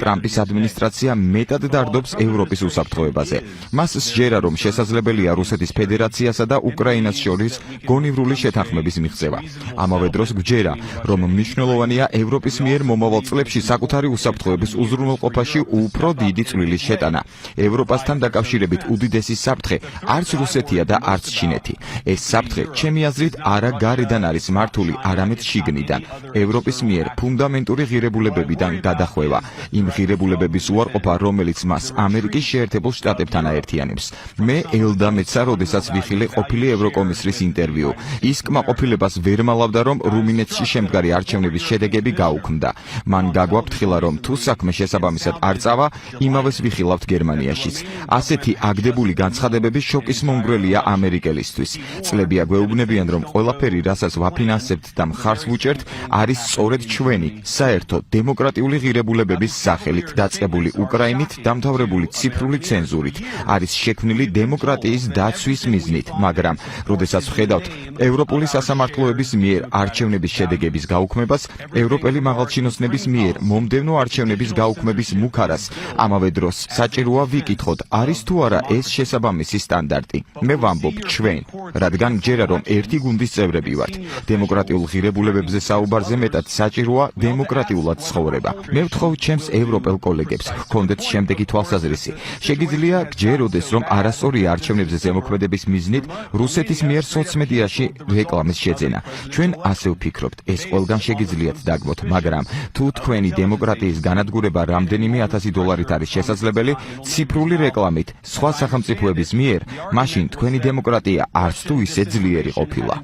ტრამპის ადმინისტრაცია მეტად დარდობს ევროპის უსაფრთხოებაზე. მას სჯერა, რომ შესაძლებელია რუსეთის ფედერაციასა და უკრაინას შორის გონივრული შეთანხმების მიღწევა. ამავე დროს გვჯერა, რომ მნიშვნელოვანია ევროპის მიერ მომავალ წლებში საკუთარი უსაფრთხოების უზრუნველყოფაში უფრო დიდი წვლილის შეტანა. ევროპასთან დაკავშირებით უდიდესი საფრთხე არც რუსეთია და არც ჩინეთი. ეს საფრთხე, ჩემი აზრით, არა გარედან არის მართული, არამედ შიგნიდან. ევროპის მიერ ფუნდამენტური ღირებულებებიდან გადახვევა. იმ ღირებულებების უარყოფა, რომელიც მას ამერიკის შეერთებულ შტატებთან აერთიანებს. მე ელდამეცა, როდესაც ვიხილე ყოფილი ევროკომისრის ინტერვიუ. ის კმაყოფილებას ვერ მალავდა, რომ რუმინეთში შემდგარი არჩევნების შედეგები გაუქმდა. მან გაგვაფრთხილა, რომ თუ საქმე შესაბამისად არ წავა, იმავეს ვიხილავთ გერმანიაშიც. ასეთი აგდებული განცხადებები შოკის მომგვრელია ამერიკელისთვის. წლებია გვეუბნებიან, რომ ყველაფერი, რასაც ვაფინანსებთ და მხარს ვუჭერთ, არის სწორედ ჩვენი, საერთო დემოკრატიული ღირებულებების სახელით დაწყებული უკრაინით დამთავრებული ციფრული ცენზურით. არის შექმნილი დემოკრატიის დაცვის მიზნით, მაგრამ, როდესაც ვხედავთ ევროპული სასამართლოების მიერ არჩევნების შედეგების გაუქმებას, ევროპელი მაღალჩინოსნების მიერ მომდევნო არჩევნების გაუქმების მუქარას, ამავე დროს საჭიროა ვიკითხოთ, არის თუ არა ეს შესაბამისი სტანდარტი. მე ვამბობ ჩვენ, რადგან მჯერა, რომ ერთი გუნდის წევრები ვართ. დემოკრატიულ ღირებულებებზე საუბარზე მეტად საჭიროა დემოკრატიულად ცხოვრება. მე ვთხოვ ჩემს ევროპელ კოლეგებს, ჰქონდეთ შემდეგი თვალსაზრისი. შეგიძლია გჯეროდეს, რომ არასწორია არჩევნებზე ზემოქმედების მიზნით რუსეთის მიერ სოციმედიაში რეკლამის შეძენა. ჩვენ ასე ვფიქრობთ, ეს ყველგან შეგიძლიათ დაგვოთ, მაგრამ თუ თქვენი დემოკრატიის განადგურება რამდენიმე 1000 დოლარით არის შესაძლებელი ციფრული რეკლამით სხვა სახელმწიფოების მიერ, მაშინ თქვენი დემოკრატია არც თუ ისე ძლიერი ყოფილა.